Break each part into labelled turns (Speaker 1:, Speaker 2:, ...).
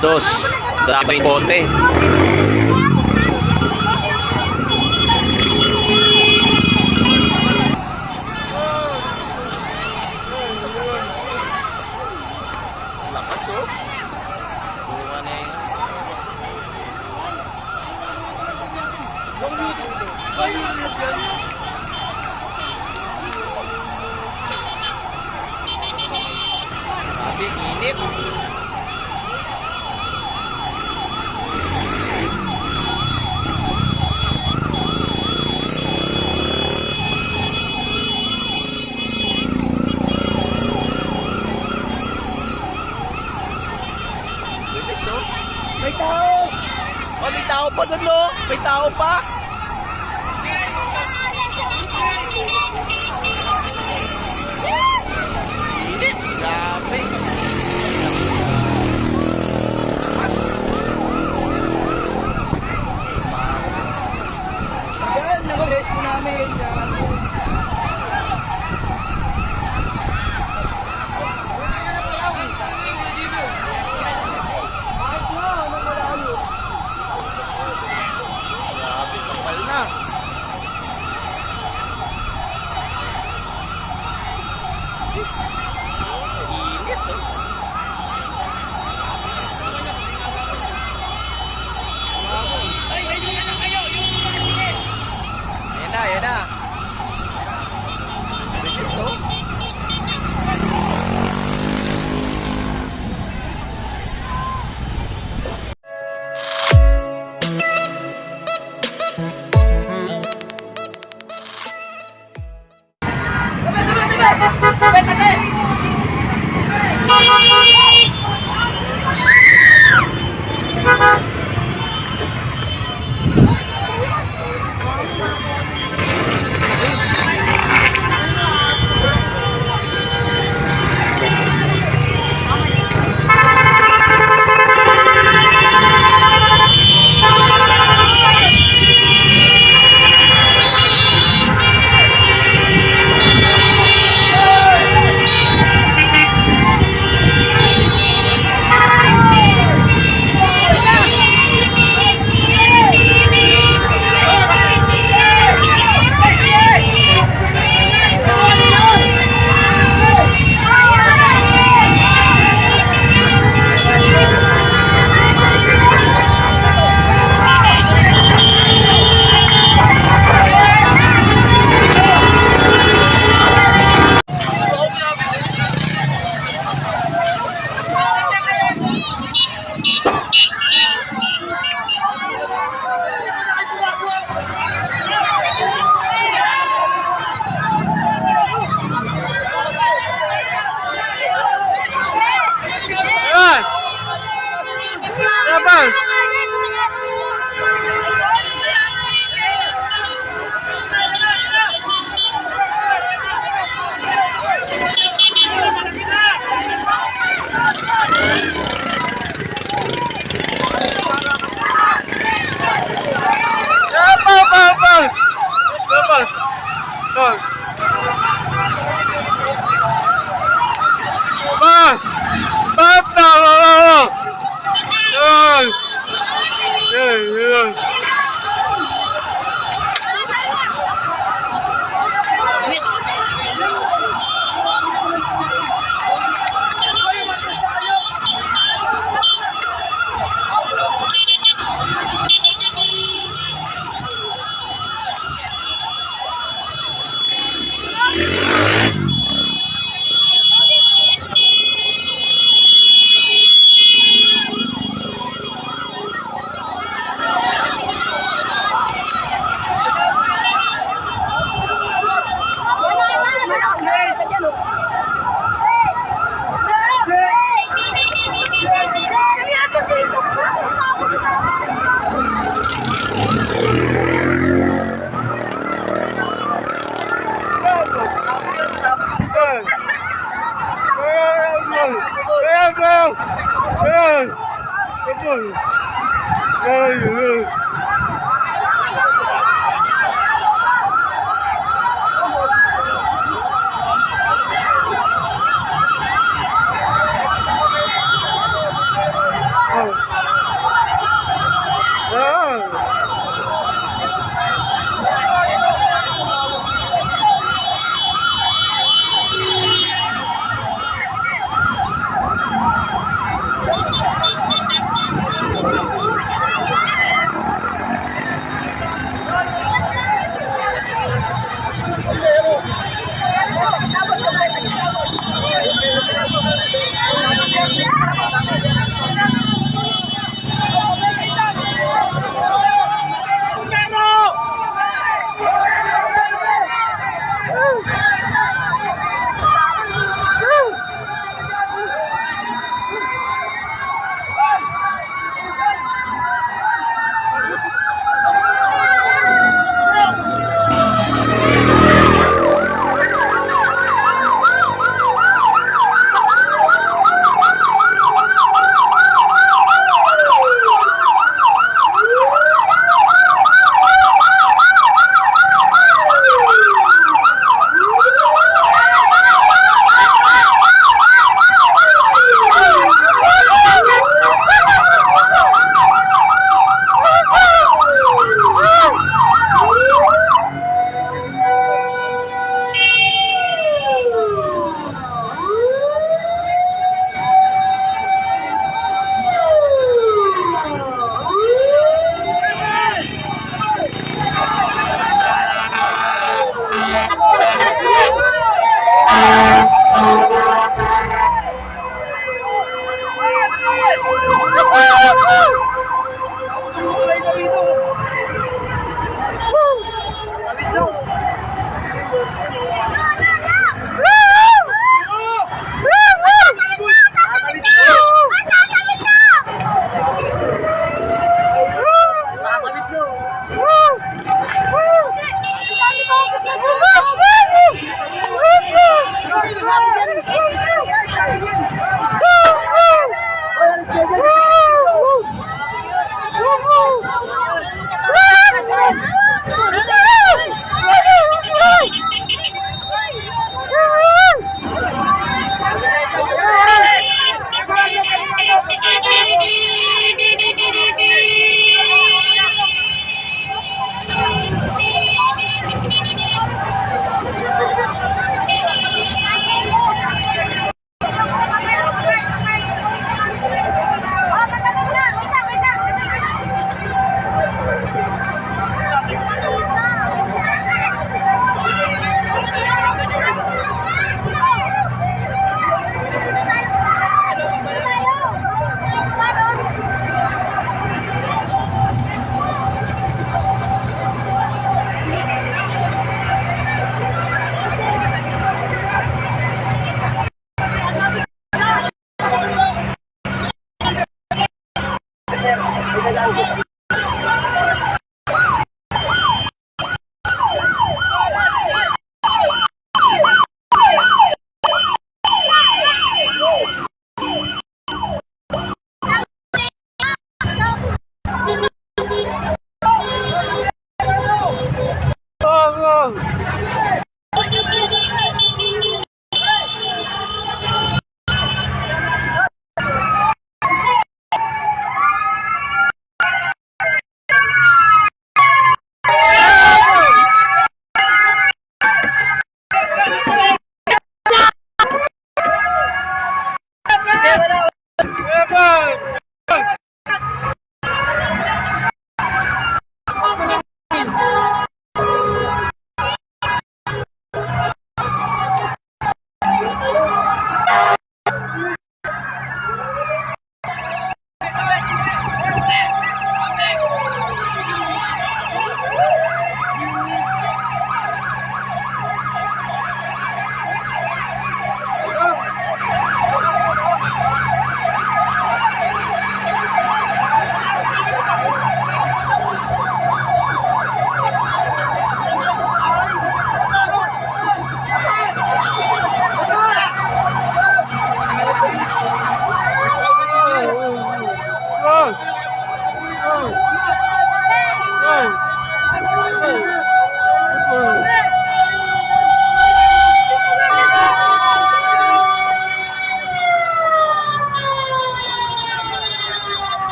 Speaker 1: Sus, daming bote. Lakas oh. Bunga na yun. Grabe, init.
Speaker 2: May tao!
Speaker 1: Oh, may tao pa doon, no? May tao pa? Grabe.
Speaker 2: Yan, naka-rest po namin.
Speaker 1: Grabe, kapal na. Init, oh. Yan na, yan na. Bilis, oh.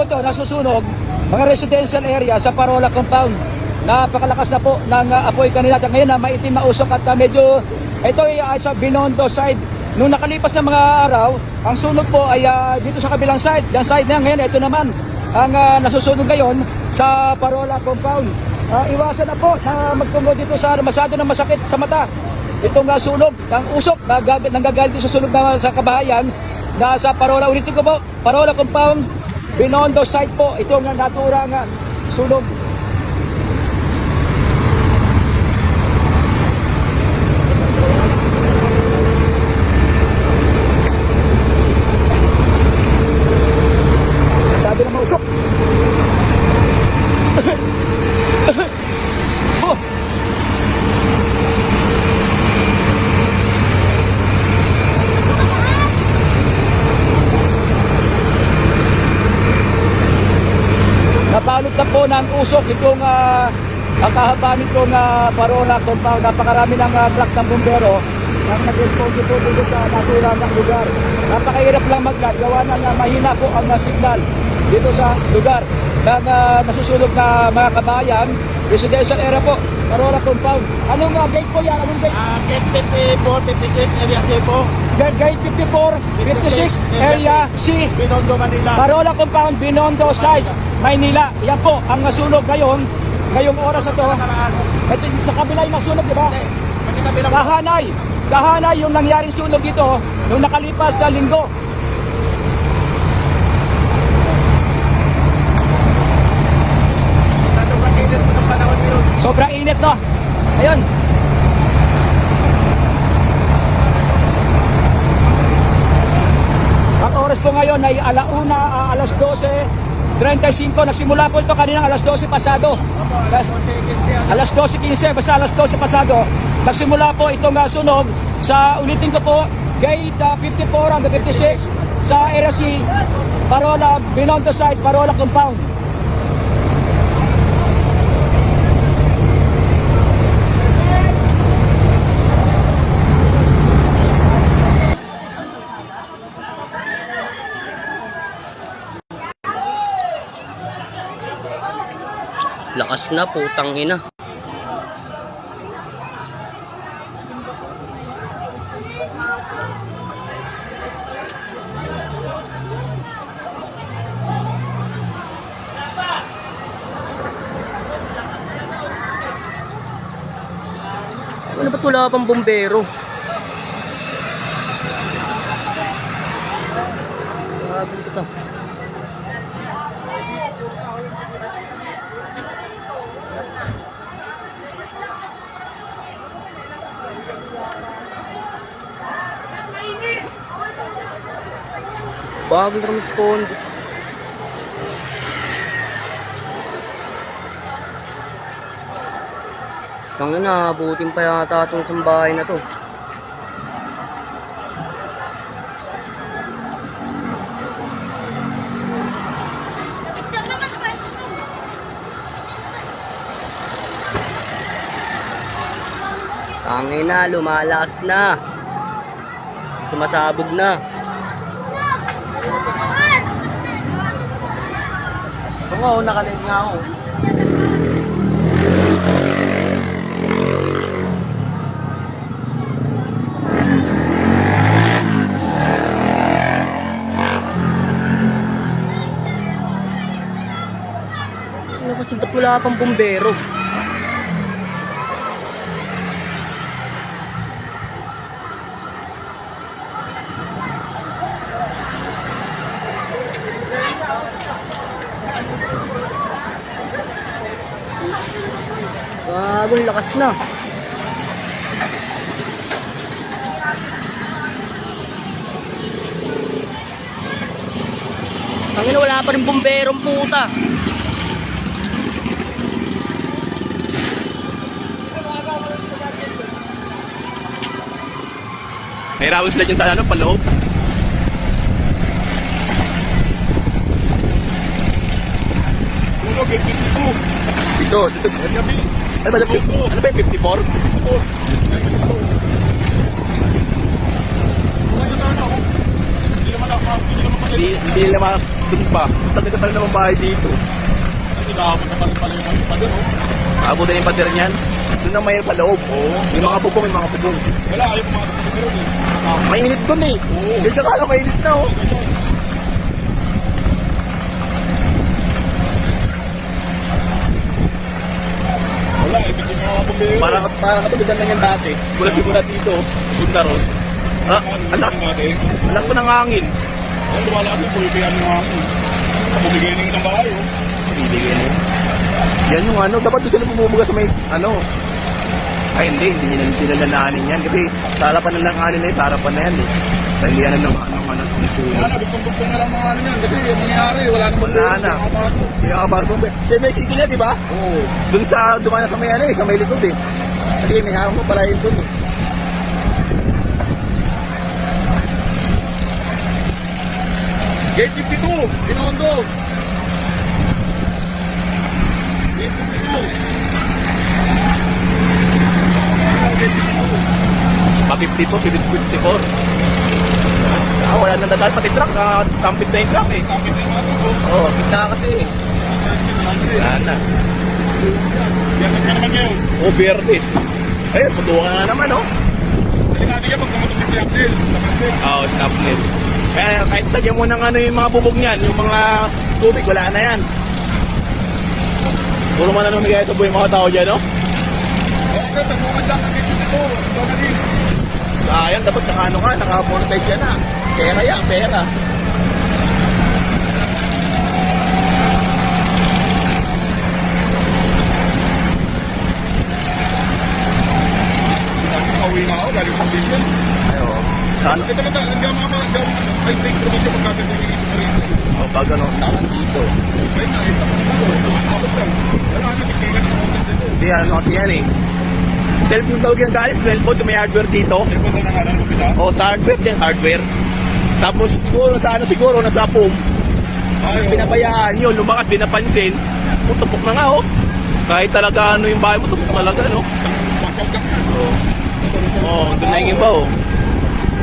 Speaker 3: to, nasusunog, mga residential area sa Parola Compound. Napakalakas na po ng apoy kanila. At ngayon na maitim na usok at medyo ito ay sa Binondo side. Nung nakalipas na mga araw, ang sunog po ay dito sa kabilang side. Yung side na ngayon, ito naman ang nasusunog ngayon sa Parola Compound. Iwasan na po na magtungo dito sa masyado na masakit sa mata. Itong sunog, ang usok, nanggagalit sa sunog na sa kabahayan na sa Parola. Ulitin ko po, Parola Compound, Binondo side po. Itong naturang sunog. Sabi na mausok. Oh. Napalot na po ng usok itong ang kahaba nitong Parola Compound. Napakarami ng truck ng bumbero ang nag-respond dito sa naturang lugar. Napakahirap lang gawa ng mahina po ang signal dito sa lugar ng nasusunog na mga kabayan. Residential area po, Parola Compound. Anong gate po yan? Anong gate?
Speaker 1: Gate 54, 56, area C po.
Speaker 3: Gate 54, 56, area C.
Speaker 1: Binondo, Manila.
Speaker 3: Parola Compound, Binondo side, Maynila. Yan po ang nasunog ngayong oras na to. Ito sa kabila yung nasunog, di ba? Kahanay yung nangyaring sunog dito nung nakalipas na linggo.
Speaker 1: Sobrang init po ng panahon nyo.
Speaker 3: Sobrang init, no? Ayun. Ang oras po ngayon ay alas 12:35. Nagsimula po ito kaninang alas 12 pasado. Alas 12:15, basta alas 12 pasado. Nagsimula po itong sunog sa, ulitin ko po, gate 54 hanggang 56 sa area C, Parola, Binondo side, Parola Compound.
Speaker 4: Lakas na, putang ina. Ano ba't wala pang bombero? Grabe ito. Bagong respond. Tangina na, abutin pa yata itong sambahay na to. Tangina, lumalakas na. Sumasabog na. Oo, nakalig nga ako. Ano kasi ba't wala pang bombero? Bagong lakas na. Tangina, wala pa rin bomberong puta.
Speaker 1: May rawis sila dyan sa ano, paloob. Tulog, 52. Ito. Ano ba yung 54? Hindi nila doon pa. Tabi pa rin naman bahay dito.
Speaker 5: Nakapot na pala yung mga pader, oh.
Speaker 1: Abo din yung pader niyan. Doon na may paloob. May mga bubong, may mga bubong.
Speaker 5: Wala, ayaw mga pader, eh.
Speaker 1: Mainit doon eh. Dito ka lang mainit na oh.
Speaker 5: Wala, eh. Hindi mga bumili.
Speaker 1: Parang katulugan lang yan dati. Mula dito. Punta ron. Ah, ang lakas pa ng hangin.
Speaker 5: Ay, lumalaki po yung kaya ng hangin. Bumigay ng isang bahay, oh.
Speaker 1: Yan yung ano, dapat doon sila bumubuga sa may ano. Ay hindi nila naanin yan. Kasi sa harapan na lang anin na yun, sa harapan na yan eh. Sa hindi yan ng ano.
Speaker 5: Wala na, bugtong-bugtong na lang mga ano yan. Kasi yung nangyari, wala na
Speaker 1: Wala na. Hindi nakapasok. Sa may city niya, di ba?
Speaker 5: Oo.
Speaker 1: Doon sa dumana sa may ano eh, sa may likod eh. Kasi may harang mo pala yun doon eh.
Speaker 5: Gate 52, Binondo. Gate 52.
Speaker 1: Pa 54. Ah, wala nang dadaan pati truck. Stampede na yung truck eh.
Speaker 5: Kapit na yung mga ito.
Speaker 1: Oo, kita kasi eh. Wala na.
Speaker 5: Yan na naman ngayon.
Speaker 1: Oh, verde. Ayun, putukan na naman oh.
Speaker 5: Dali natin yan, magkamatong si Abdel.
Speaker 1: Oo, stoplet. Kaya kahit tagyan mo ng ano yung mga bubog niyan, yung mga tubig, wala na yan. Puro man na numigay sa buhay mga tao dyan, no?
Speaker 5: Kaya ka, tagmukan lang ang gate 52. Ito na din.
Speaker 1: Ayan, dapat nakano ka, naka-monetize yan na. Pera yan, pera.
Speaker 5: Pauwi na ako, galing sa Bicol.
Speaker 1: Ayo. Saan?
Speaker 5: Ito na tayo, hanggang mga ay take provision pagkakit ng isip na rin.
Speaker 1: O, pag ano, saan dito?
Speaker 5: Ay, nakita ko na ito. Ako lang. Wala na, tignan ko na dito.
Speaker 1: Hindi, ano kasi yan eh. Cellphone tawag yung galing, cellphone sa may hardware dito.
Speaker 5: Ay, punta na nga lang ko pita.
Speaker 1: O, sa hardware din, hardware. Tapos, siguro, nasa POM.
Speaker 5: Ay, oo.
Speaker 1: Pinabayaan yun, lumakas, di napansin. Tupok na nga, oh. Kahit talaga ano yung bahay mo, tupok talaga, no?
Speaker 5: Pagkak ka.
Speaker 1: Oo, doon na yung iba, oh.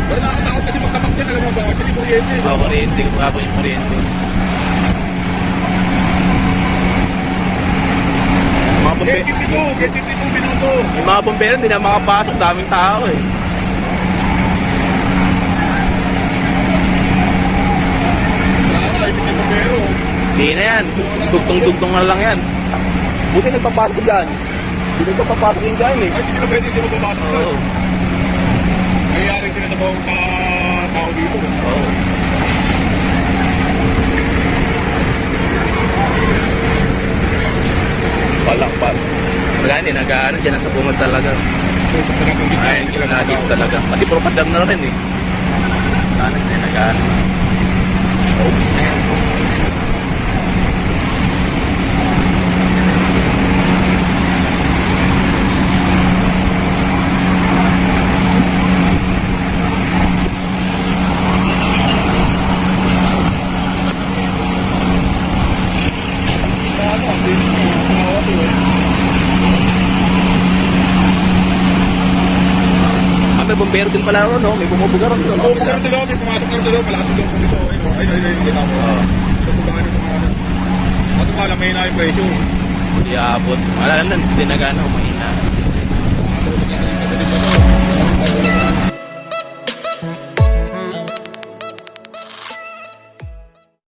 Speaker 5: Wala nakakatakot kasi magtabak yan, alam mo ba? Kasi kuryente.
Speaker 1: Oo, kuryente, kumabot yung kuryente. Mga
Speaker 5: Gate
Speaker 1: bumbero,
Speaker 5: 52, Gate 52, Binondo.
Speaker 1: yung mga bumbero, hindi na makapasok, daming tao, eh.
Speaker 5: Wala, ibig yung bumbero.
Speaker 1: Hindi na yan, dugtong-dugtong na lang yan. Buti nagpapasok dyan. Hindi nagpapasok yung dyan, eh.
Speaker 5: Ay, hindi na pwede, hindi mo babasok ka.
Speaker 1: Oo.
Speaker 5: Nangyayari sila na bang tao dito.
Speaker 1: Oo. Walang pa. Wala hindi, nag-ano dyan, nasa bungad talaga. Ay, hindi na dito talaga. Kasi puro padam na rin eh. Sana hindi nag-ano. Oops na yan. May bumbero din pala ron, no? May bumubuga ron.
Speaker 5: Oo, pumunta sa loob, pumasok na sa loob, malakas yung loob dito. Ay, kita mo. Pupuntahan ito mga ano. At pala, may na yung presyo.
Speaker 1: Hindi abot. Wala lang, hindi nag-ano.